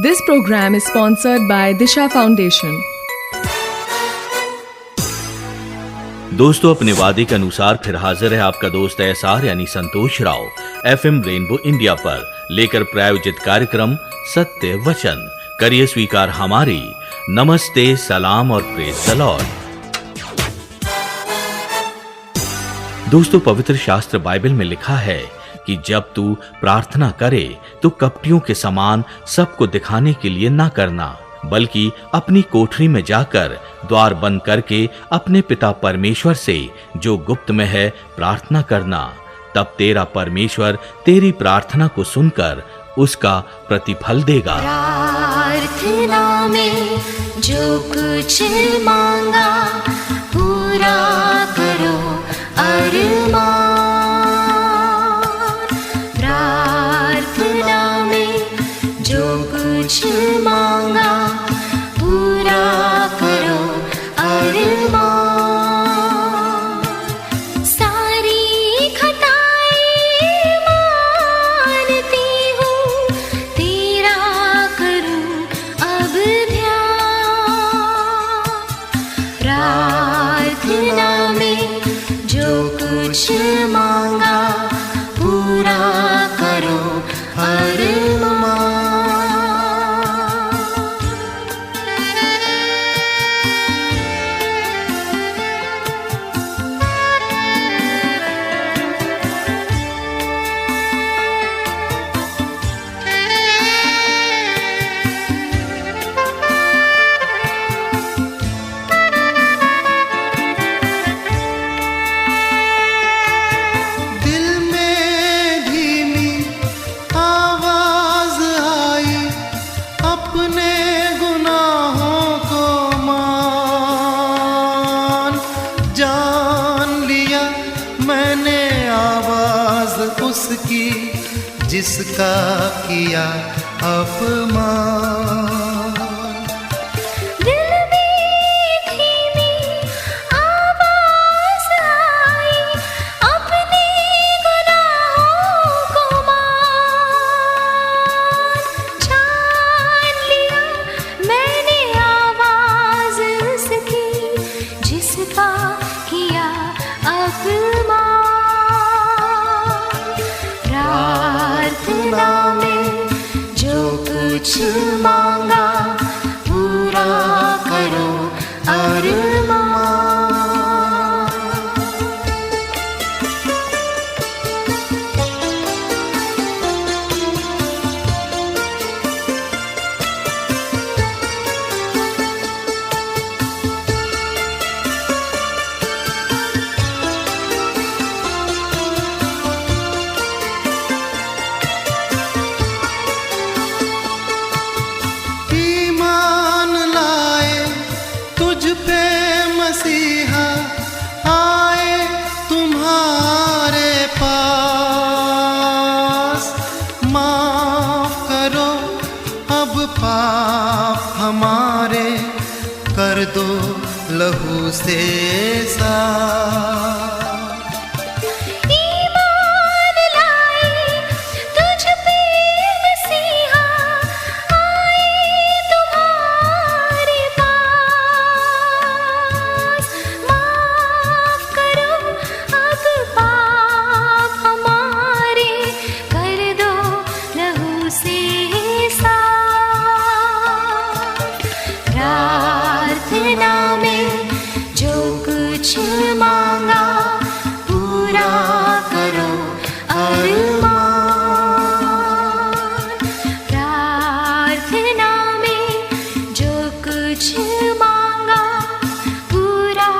This program is sponsored by Disha Foundation. दोस्तों, अपने वादे के अनुसार फिर हाजिर है आपका दोस्त एसआर यानी संतोष राव एफएम रेनबो इंडिया पर लेकर प्रायोजित कार्यक्रम सत्य वचन। करिए स्वीकार हमारी नमस्ते, सलाम और प्रेज़ द लॉर्ड। दोस्तों, पवित्र शास्त्र बाइबल में लिखा है कि जब तू प्रार्थना करे तो कपटियों के समान सबको दिखाने के लिए ना करना, बल्कि अपनी कोठरी में जाकर द्वार बंद करके अपने पिता परमेश्वर से जो गुप्त में है प्रार्थना करना। तब तेरा परमेश्वर तेरी प्रार्थना को सुनकर उसका प्रतिफल देगा। प्रार्थना में जो कुछ मांगा पूरा करो अरमान। प्रार्थना में जो कुछ मांगा पूरा करो अरमान। सारी खताएं मानती हूँ, तेरा करूँ अब ध्यान। प्रार्थना में जो कुछ मांगा पूरा करो अरमान। जिसका किया अपमान। दिल में धीमी आवाज आई, अपने गुनाहों को मान। जान लिया मैंने आवाज उसकी, जिसका किया अपमान। प्रार्थना में जो कुछ मांगा पूरा करो अरमान। मसीहा आए तुम्हारे पास, माफ करो अब पाप हमारे, कर दो लहू से साफ। प्रार्थना में जो कुछ मांगा पूरा करो अरमान। प्रार्थना में जो कुछ मांगा पूरा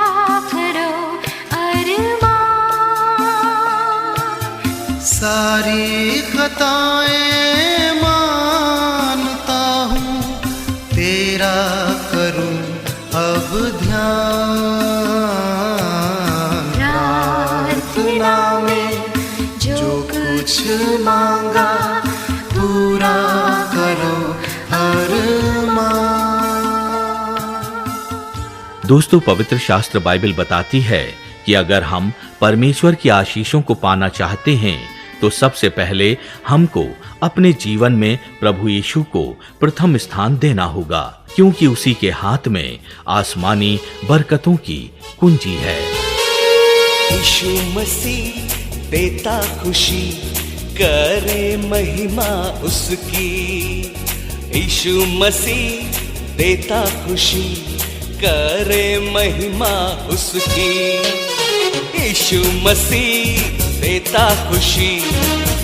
करो अरमान। सारी खताएं मानता हूँ, तेरा करूं अब ध्यान। प्रार्थना में जो कुछ मांगा पूरा करो अरमान। दोस्तों, पवित्र शास्त्र बाइबल बताती है कि अगर हम परमेश्वर की आशीषों को पाना चाहते हैं तो सबसे पहले हमको अपने जीवन में प्रभु यीशु को प्रथम स्थान देना होगा, क्योंकि उसी के हाथ में आसमानी बरकतों की कुंजी है। यीशु मसीह देता खुशी, करे महिमा उसकी। यीशु मसीह देता खुशी, करे महिमा उसकी। यीशु मसीह देता खुशी,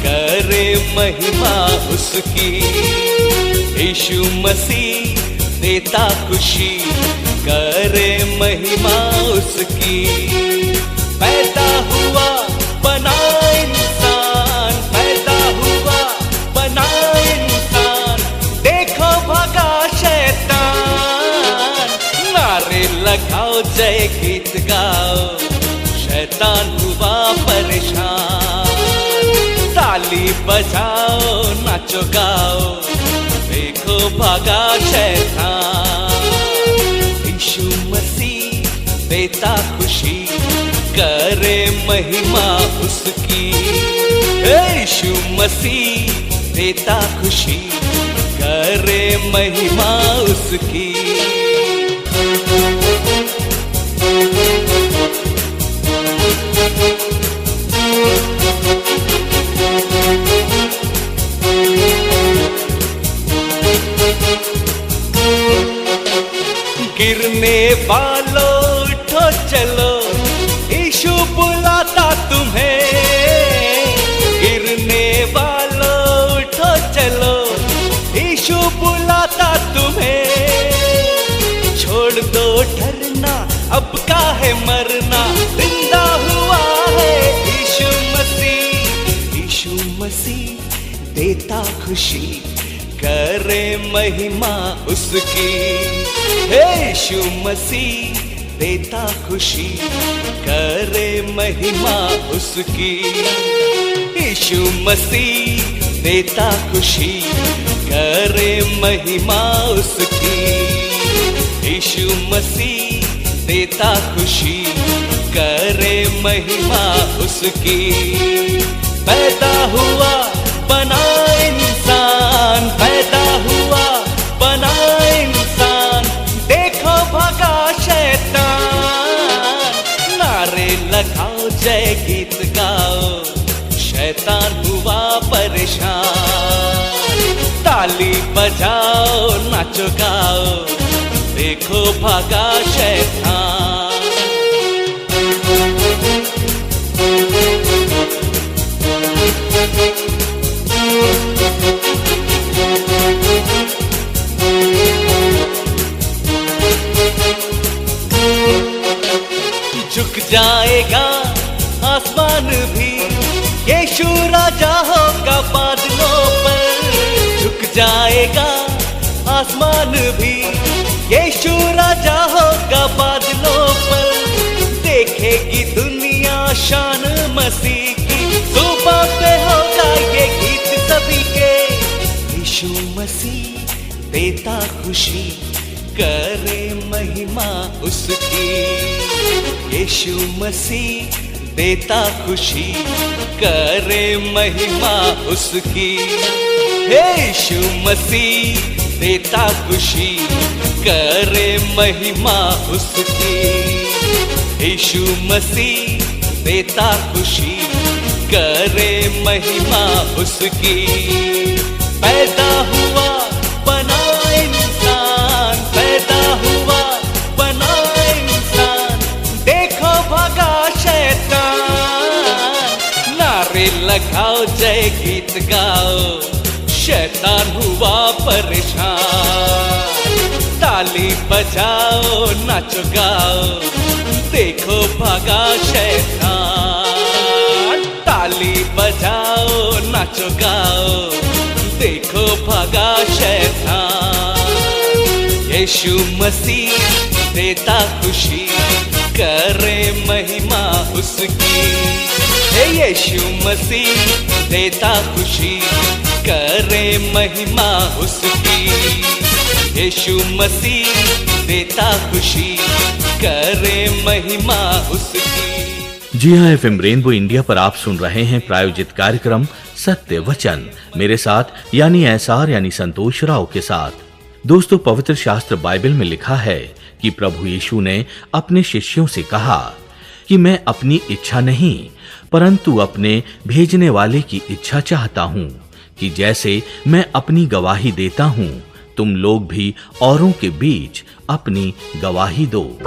करे महिमा उसकी। यीशु मसीह देता खुशी, करे महिमा उसकी। पैदा हुआ बना इंसान, पैदा हुआ बना इंसान, देखो भगा शैतान। नारे लगाओ जय गीत गाओ, शैतान हुआ परेशान। ताली बजाओ नाचो गाओ, देखो भागा शैतान। यीशु मसीह देता खुशी, करे महिमा उसकी। यीशु मसीह देता खुशी, करे महिमा उसकी। गिरने वालों उठो चलो, यीशु बुलाता तुम्हें। गिरने वालों उठो चलो, यीशु बुलाता तुम्हें। छोड़ दो डरना, अब काहे मरना, जिंदा हुआ है यीशु मसीह। यीशु मसीह देता खुशी, करे महिमा उसकी। यीशु मसीह देता खुशी, करे महिमा उसकी। यीशु मसीह देता खुशी, करे महिमा उसकी। यीशु मसीह देता खुशी, करे महिमा उसकी। पैदा हुआ बना इंसान, पैदा हुआ बना इंसान, देखो भगा शैतान। नारे लगाओ जय गीत गाओ, शैतान हुआ परेशान। ताली बजाओ नाचो गाओ, देखो भागा शैतान। झुक जाएगा आसमान भी, यीशु राजा होगा बादलों पर। झुक जाएगा आसमान भी, यीशु राजा होगा बादलों पर। देखेगी दुनिया शान मसीह की, सुबह पे होगा ये गीत सभी के। यीशु मसीह देता खुशी, करे महिमा उसकी। यीशु मसीह देता खुशी, करे महिमा उसकी। यीशु मसीह देता खुशी, करे महिमा उसकी। यीशु मसीह देता खुशी, करे महिमा उसकी। पैदा हुआ बना इंसान, पैदा हुआ बना इंसान, देखो भगा शैतान। नारे लगाओ जय गीत गाओ, शैतान हुआ परेशान। ताली बजाओ नाचो गाओ, देखो भागा शैतान। ताली बजाओ नाचो गाओ, देखो भागा शैतान। यीशु मसीह देता खुशी, करे महिमा उसकी। यीशु मसीह देता खुशी, करे महिमा उसकी। यीशु मसीह देता खुशी, करे महिमा उसकी। जी हाँ, एफएम रेनबो इंडिया पर आप सुन रहे हैं प्रायोजित कार्यक्रम सत्य वचन, मेरे साथ यानी एसआर यानी संतोष राव के साथ। दोस्तों, पवित्र शास्त्र बाइबल में लिखा है कि प्रभु यीशु ने अपने शिष्यों से कहा कि मैं अपनी इच्छा नहीं परंतु अपने भेजने वाले की इच्छा चाहता हूँ कि जैसे मैं अपनी गवाही देता हूँ तुम लोग भी औरों के बीच अपनी गवाही दो।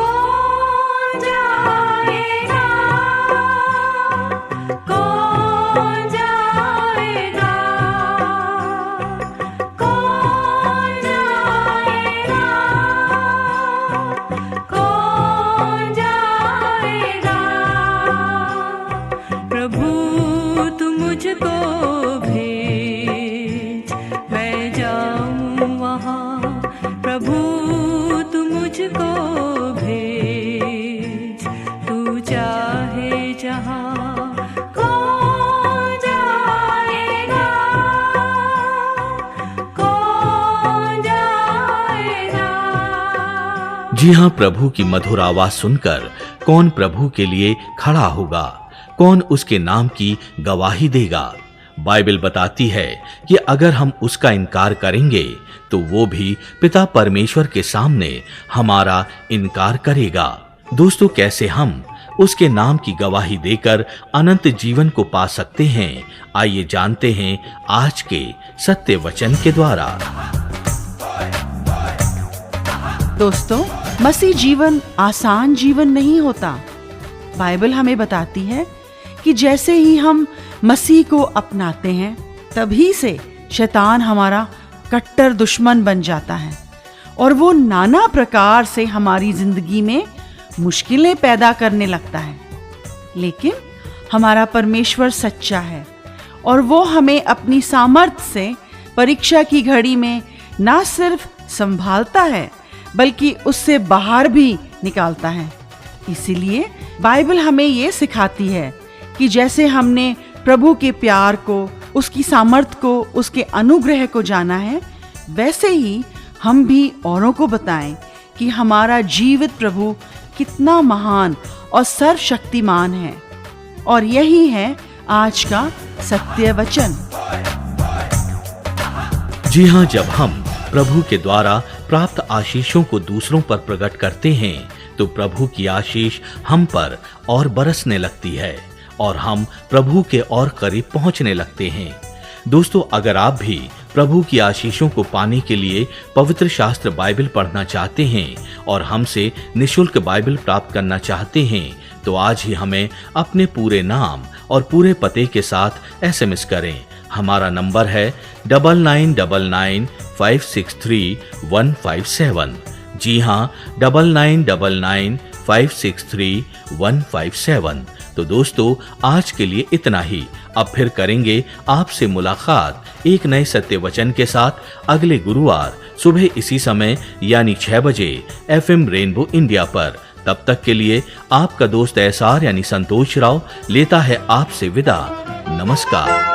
जी हाँ, प्रभु की मधुर आवाज सुनकर कौन प्रभु के लिए खड़ा होगा, कौन उसके नाम की गवाही देगा। बाइबल बताती है कि अगर हम उसका इनकार करेंगे तो वो भी पिता परमेश्वर के सामने हमारा इनकार करेगा। दोस्तों, कैसे हम उसके नाम की गवाही देकर अनंत जीवन को पा सकते हैं, आइए जानते हैं आज के सत्य वचन के द्वारा। दोस्तों, मसीह जीवन आसान जीवन नहीं होता। बाइबल हमें बताती है कि जैसे ही हम मसीह को अपनाते हैं तभी से शैतान हमारा कट्टर दुश्मन बन जाता है और वो नाना प्रकार से हमारी जिंदगी में मुश्किलें पैदा करने लगता है। लेकिन हमारा परमेश्वर सच्चा है और वो हमें अपनी सामर्थ्य से परीक्षा की घड़ी में ना सिर्फ संभालता है बल्कि उससे बाहर भी निकालता है। इसीलिए बाइबल हमें ये सिखाती है कि जैसे हमने प्रभु के प्यार को, उसकी सामर्थ्य को, उसके अनुग्रह को जाना है, वैसे ही हम भी औरों को बताएं कि हमारा जीवित प्रभु कितना महान और सर्वशक्तिमान है। और यही है आज का सत्य वचन। जी हाँ, जब हम प्रभु के द्वारा प्राप्त आशीषों को दूसरों पर प्रकट करते हैं तो प्रभु की आशीष हम पर और बरसने लगती है और हम प्रभु के और करीब पहुंचने लगते हैं। दोस्तों, अगर आप भी प्रभु की आशीषों को पाने के लिए पवित्र शास्त्र बाइबल पढ़ना चाहते हैं और हमसे निःशुल्क बाइबल प्राप्त करना चाहते हैं तो आज ही हमें अपने पूरे नाम और पूरे पते के साथ SMS करें। हमारा नंबर है 9999563157। जी हाँ, 9999563157। तो दोस्तों, आज के लिए इतना ही। अब फिर करेंगे आपसे मुलाकात एक नए सत्य वचन के साथ अगले गुरुवार सुबह इसी समय यानी 6 बजे FM रेनबो इंडिया पर। तब तक के लिए आपका दोस्त एसआर यानी संतोष राव लेता है आपसे विदा। नमस्कार।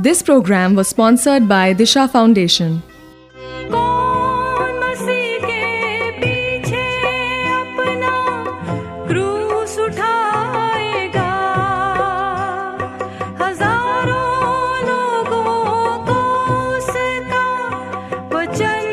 This program was sponsored by Disha Foundation. हजारों लोगों को उसका वचन